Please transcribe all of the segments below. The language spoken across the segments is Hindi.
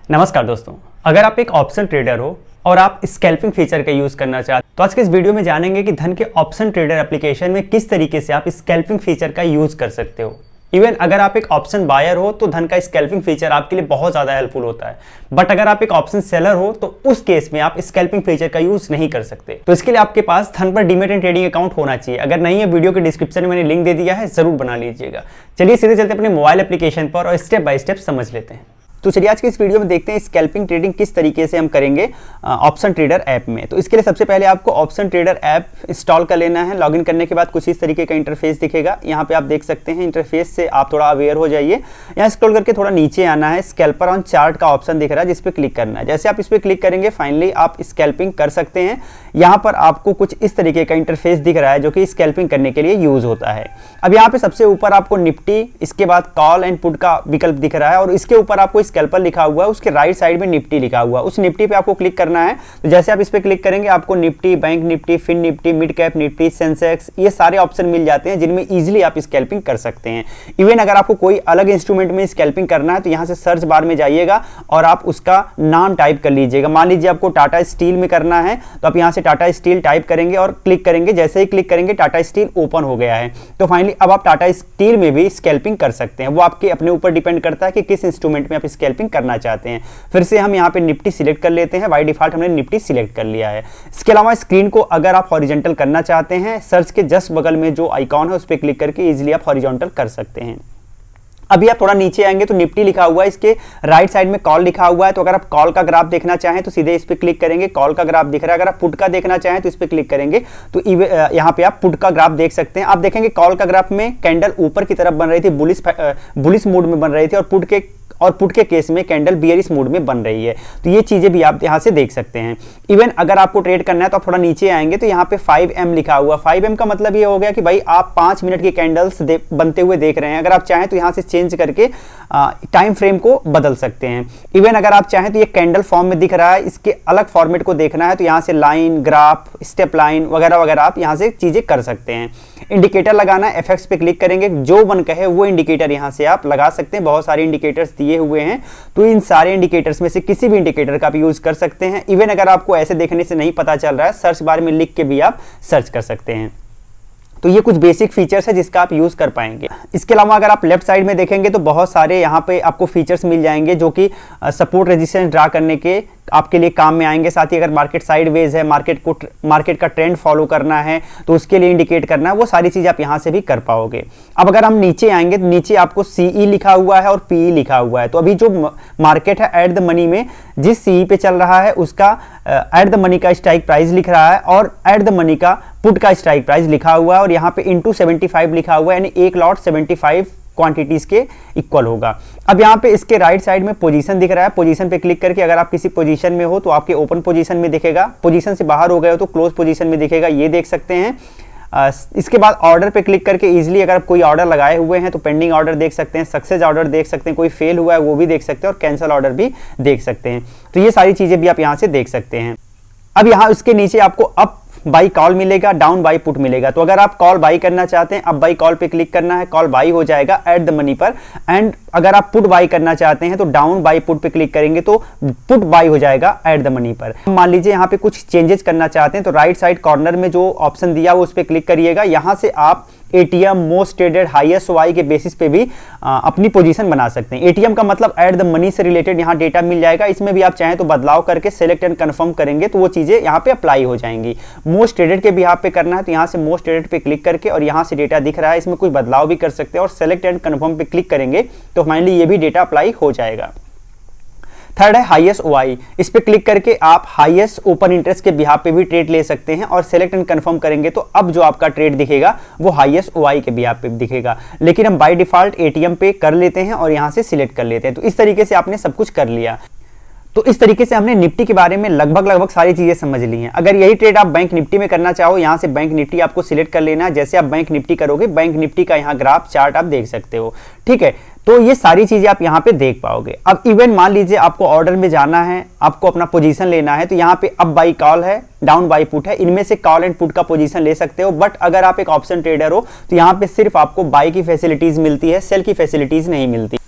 नमस्कार दोस्तों, अगर आप एक ऑप्शन ट्रेडर हो और आप स्कैल्पिंग फीचर का यूज करना चाहते हो तो आज के इस वीडियो में जानेंगे कि धन के ऑप्शन ट्रेडर एप्लीकेशन में किस तरीके से आप स्कैल्पिंग फीचर का यूज कर सकते हो। इवन अगर आप एक ऑप्शन बायर हो तो धन का स्कैल्पिंग फीचर आपके लिए बहुत ज्यादा हेल्पफुल होता है, बट अगर आप एक ऑप्शन सेलर हो तो उस केस में आप स्कैल्पिंग फीचर का यूज नहीं कर सकते। तो इसके लिए आपके पास धन पर डीमैट एंड ट्रेडिंग अकाउंट होना चाहिए। अगर नहीं है, वीडियो के डिस्क्रिप्शन में मैंने लिंक दे दिया है, जरूर बना लीजिएगा। चलिए सीधे चलते अपने मोबाइल एप्लीकेशन पर और स्टेप बाय स्टेप समझ लेते हैं। तो चलिए आज के इस वीडियो में देखते हैं स्कैल्पिंग ट्रेडिंग किस तरीके से हम करेंगे ऑप्शन ट्रेडर ऐप में। तो इसके लिए सबसे पहले आपको ऑप्शन ट्रेडर ऐप इंस्टॉल कर लेना है। लॉगिन करने के बाद कुछ इस तरीके का इंटरफेस दिखेगा। यहाँ पे आप देख सकते हैं, इंटरफेस से आप थोड़ा अवेयर हो जाइए। यहाँ स्क्रॉल करके थोड़ा नीचे आना है, स्कैल्पर ऑन चार्ट का ऑप्शन दिख रहा है जिस पे क्लिक करना है। जैसे आप इस पर क्लिक करेंगे फाइनली आप स्कैल्पिंग कर सकते हैं। यहाँ पर आपको कुछ इस तरीके का इंटरफेस दिख रहा है जो कि स्कैल्पिंग करने के लिए यूज होता है। अब यहाँ पे सबसे ऊपर आपको निफ्टी, इसके बाद कॉल एंड पुट का विकल्प दिख रहा है और इसके ऊपर आपको स्कैल्पर लिखा हुआ है, उसके राइट साइड में निफ्टी लिखा हुआ है। उस निफ्टी पे आपको क्लिक करना है। तो जैसे आप इस पे क्लिक करेंगे आपको Nifty, bank Nifty, fin Nifty, mid cap Nifty, Sensex, ये सारे ऑप्शन मिल जाते हैं जिनमें इजीली आप स्कैल्पिंग कर सकते हैं। इवन अगर आपको कोई अलग इंस्ट्रूमेंट में स्कैल्पिंग करना है तो यहाँ से सर्च बार में जाइएगा और आप उसका नाम टाइप कर लीजिएगा। मान लीजिए आपको टाटा स्टील में करना है तो आप यहाँ से टाटा स्टील टाइप करेंगे और क्लिक करेंगे। जैसे ही क्लिक करेंगे टाटा स्टील ओपन हो गया है। तो फाइनली अब आप टाटा स्टील में भी स्कैल्पिंग कर सकते हैं। वो आपके अपने ऊपर डिपेंड करता है कि किस इंस्ट्रूमेंट में आप स्कैल्पिंग करना चाहते हैं। फिर से हम यहाँ पे निफ्टी सिलेक्ट कर लेते हैं। बाय डिफॉल्ट हमने निफ्टी सिलेक्ट कर लिया है। इसके अलावा स्क्रीन को अगर आप हॉरिजॉन्टल करना चाहते हैं, सर्च के जस्ट बगल में जो आइकॉन है उस पर क्लिक करके इजीली आप हॉरिजॉन्टल कर सकते हैं। अभी आप थोड़ा नीचे आएंगे तो निफ्टी लिखा हुआ है, इसके राइट साइड में कॉल लिखा हुआ है। तो अगर आप कॉल का ग्राफ देखना चाहें तो सीधे इस पे क्लिक करेंगे, कॉल का ग्राफ दिख रहा है। अगर आप पुट का देखना चाहें तो इस पे क्लिक करेंगे तो यहाँ पे आप पुट का ग्राफ देख सकते हैं। आप देखेंगे कॉल का ग्राफ में कैंडल ऊपर की तरफ बन रही थी, बुलिश मूड में बन रही थी, और पुट के केस में कैंडल बियरिश मूड में बन रही है। तो ये चीजें भी आप यहां से देख सकते हैं। इवन अगर आपको ट्रेड करना है तो आप थोड़ा नीचे आएंगे तो यहाँ पे 5M लिखा हुआ। 5M का मतलब ये हो गया कि भाई आप 5 मिनट की कैंडल्स बनते हुए देख रहे हैं। अगर आप चाहें तो यहाँ से चेंज करके टाइम फ्रेम को बदल सकते हैं। इवन अगर आप चाहें तो ये कैंडल फॉर्म में दिख रहा है, इसके अलग फॉर्मेट को देखना है तो यहाँ से लाइन, ग्राफ, स्टेप लाइन वगैरह वगैरह आप यहाँ से चीजें कर सकते हैं। इंडिकेटर लगाना है, इफेक्ट्स पे क्लिक करेंगे, जो मन कहे वो इंडिकेटर यहाँ से आप लगा सकते हैं। बहुत सारे इंडिकेटर्स दिए हुए हैं तो इन सारे इंडिकेटर्स में से किसी भी इंडिकेटर का आप यूज कर सकते हैं। इवन अगर आपको ऐसे देखने से नहीं पता चल रहा है, सर्च बार में लिख के भी आप सर्च कर सकते हैं। तो ये कुछ बेसिक फीचर्स है जिसका आप यूज कर पाएंगे। इसके अलावा अगर आप लेफ्ट साइड में देखेंगे तो बहुत सारे यहाँ पे आपको फीचर्स मिल जाएंगे जो कि सपोर्ट रेजिस्टेंस ड्रा करने के आपके लिए काम में आएंगे। साथ ही अगर मार्केट साइडवेज है, मार्केट का ट्रेंड फॉलो करना है तो उसके लिए इंडिकेट करना है, वो सारी चीज आप यहां से भी कर पाओगे। अब अगर हम नीचे आएंगे तो नीचे आपको CE लिखा हुआ है और PE लिखा हुआ है। तो अभी जो मार्केट है एट द मनी में जिस CE पे चल रहा है उसका एट द मनी का स्ट्राइक प्राइस लिख रहा है और एट द मनी का पुट का स्ट्राइक प्राइस लिखा हुआ है और यहाँ पे इंटू 75 लिखा हुआ है, यानी एक लॉट 75 क्वांटिटीज के इक्वल होगा। अब यहाँ पे इसके राइट साइड में पोजीशन दिख रहा है। पोजीशन पे क्लिक करके अगर आप किसी पोजीशन में हो तो आपके ओपन पोजीशन में दिखेगा, पोजीशन से बाहर हो गए हो तो क्लोज पोजीशन में दिखेगा, ये देख सकते हैं। इसके बाद ऑर्डर पे क्लिक करके इजीली अगर आप कोई ऑर्डर लगाए हुए हैं तो पेंडिंग ऑर्डर देख सकते हैं, सक्सेस ऑर्डर देख सकते हैं, कोई फेल हुआ है वो भी देख सकते हैं और कैंसिल ऑर्डर भी देख सकते हैं। तो ये सारी चीजें भी आप यहाँ से देख सकते हैं। अब यहाँ उसके नीचे आपको अप बाई कॉल मिलेगा, डाउन बाई पुट मिलेगा। तो अगर आप कॉल बाई करना चाहते हैं, अब बाई कॉल पे क्लिक करना है, कॉल बाई हो जाएगा एट द मनी पर। एंड अगर आप पुट बाई करना चाहते हैं तो डाउन बाई पुट पे क्लिक करेंगे तो पुट बाई हो जाएगा एट द मनी पर। मान लीजिए यहाँ पे कुछ चेंजेस करना चाहते हैं तो राइट साइड कॉर्नर में जो ऑप्शन दिया वो उस पर क्लिक करिएगा। यहाँ से आप ATM most traded highest OI के बेसिस पे भी अपनी पोजीशन बना सकते हैं। ATM का मतलब एट द मनी से रिलेटेड यहाँ डेटा मिल जाएगा। इसमें भी आप चाहें तो बदलाव करके सेलेक्ट एंड कंफर्म करेंगे तो वो चीजें यहाँ पे अप्लाई हो जाएंगी। मोस्ट ट्रेडेड के भी यहाँ पे करना है तो यहाँ से मोस्ट ट्रेडेड पे क्लिक करके और यहाँ से डेटा दिख रहा है, इसमें कोई बदलाव भी कर सकते हैं और सेलेक्ट एंड कंफर्म पे क्लिक करेंगे तो फाइनली ये भी डेटा अप्लाई हो जाएगा। थर्ड है हाईएस्ट OI। इस पे क्लिक करके आप हाईएस्ट ओपन इंटरेस्ट के बिहाफ पे भी ट्रेड ले सकते हैं और सेलेक्ट एंड कंफर्म करेंगे तो अब जो आपका ट्रेड दिखेगा वो हाईएस्ट OI के बिहाफ पे दिखेगा। लेकिन हम बाय डिफॉल्ट ATM पे कर लेते हैं और यहाँ से सिलेक्ट कर लेते हैं। तो इस तरीके से आपने सब कुछ कर लिया। तो इस तरीके से हमने निफ्टी के बारे में लगभग सारी चीजें समझ ली हैं। अगर यही ट्रेड आप बैंक निफ्टी में करना चाहो, यहाँ से बैंक निफ्टी आपको सिलेक्ट कर लेना है। जैसे आप बैंक निफ्टी करोगे, बैंक निफ्टी का यहाँ ग्राफ चार्ट आप देख सकते हो, ठीक है। तो ये सारी चीजें आप यहाँ पे देख पाओगे। अब इवन मान लीजिए आपको ऑर्डर में जाना है, आपको अपना पोजीशन लेना है, तो यहाँ पे अप बाई कॉल है, डाउन बाई पुट है, इनमें से कॉल एंड पुट का पोजीशन ले सकते हो। बट अगर आप एक ऑप्शन ट्रेडर हो तो यहाँ पे सिर्फ आपको बाई की फैसिलिटीज मिलती है, सेल की फैसिलिटीज नहीं मिलती।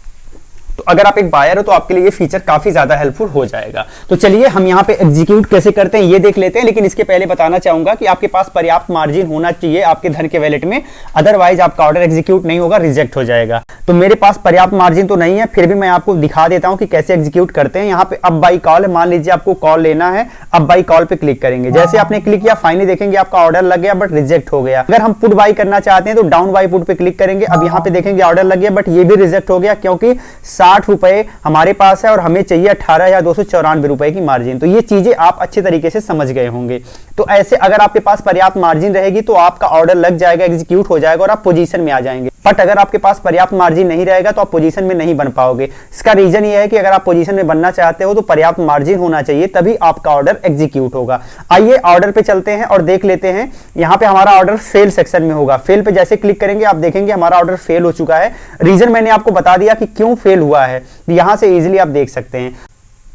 तो अगर आप एक बायर हो तो आपके लिए ये फीचर काफी ज्यादा हेल्पफुल हो जाएगा। तो चलिए हम यहाँ पे एग्जीक्यूट कैसे करते हैं ये देख लेते हैं, लेकिन इसके पहले बताना चाहूंगा कि आपके पास पर्याप्त मार्जिन होना चाहिए आपके धन के वैलेट में, अदरवाइज आपका ऑर्डर एग्जीक्यूट नहीं होगा, रिजेक्ट हो जाएगा। तो मेरे पास पर्याप्त मार्जिन तो नहीं है, फिर भी मैं आपको दिखा देता हूं कि कैसे एग्जीक्यूट करते हैं। यहाँ पे अब बाई कॉल है, मान लीजिए आपको कॉल लेना है, अब बाई कॉल पे क्लिक करेंगे। जैसे आपने क्लिक किया फाइनली देखेंगे आपका ऑर्डर लग गया बट रिजेक्ट हो गया। अगर हम पुट बाई करना चाहते हैं तो डाउन बाई पुट पे क्लिक करेंगे। अब यहाँ पे देखेंगे ऑर्डर लग गया बट ये भी रिजेक्ट हो गया क्योंकि 60 रुपए हमारे पास है और हमें चाहिए 18,294 रुपए की मार्जिन। तो ये चीजें आप अच्छे तरीके से समझ गए होंगे। तो ऐसे अगर आपके पास पर्याप्त मार्जिन रहेगी तो आपका ऑर्डर लग जाएगा, एग्जीक्यूट हो जाएगा और आप पोजीशन में आ जाएंगे। बट अगर आपके पास पर्याप्त मार्जिन नहीं रहेगा तो आप पोजीशन में नहीं बन पाओगे। इसका रीजन ये है कि अगर आप पोजीशन में बनना चाहते हो तो पर्याप्त मार्जिन होना चाहिए, तभी आपका ऑर्डर एग्जीक्यूट होगा। आइए ऑर्डर पे चलते हैं और देख लेते हैं। यहाँ पे हमारा ऑर्डर फेल सेक्शन में होगा। फेल पे जैसे क्लिक करेंगे आप देखेंगे हमारा ऑर्डर फेल हो चुका है। रीजन मैंने आपको बता दिया कि क्यों फेल हुआ है, यहां से इजीली आप देख सकते हैं।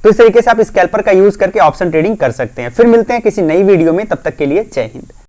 तो इस तरीके से आप स्कैल्पर का यूज करके ऑप्शन ट्रेडिंग कर सकते हैं। फिर मिलते हैं किसी नई वीडियो में, तब तक के लिए जय हिंद।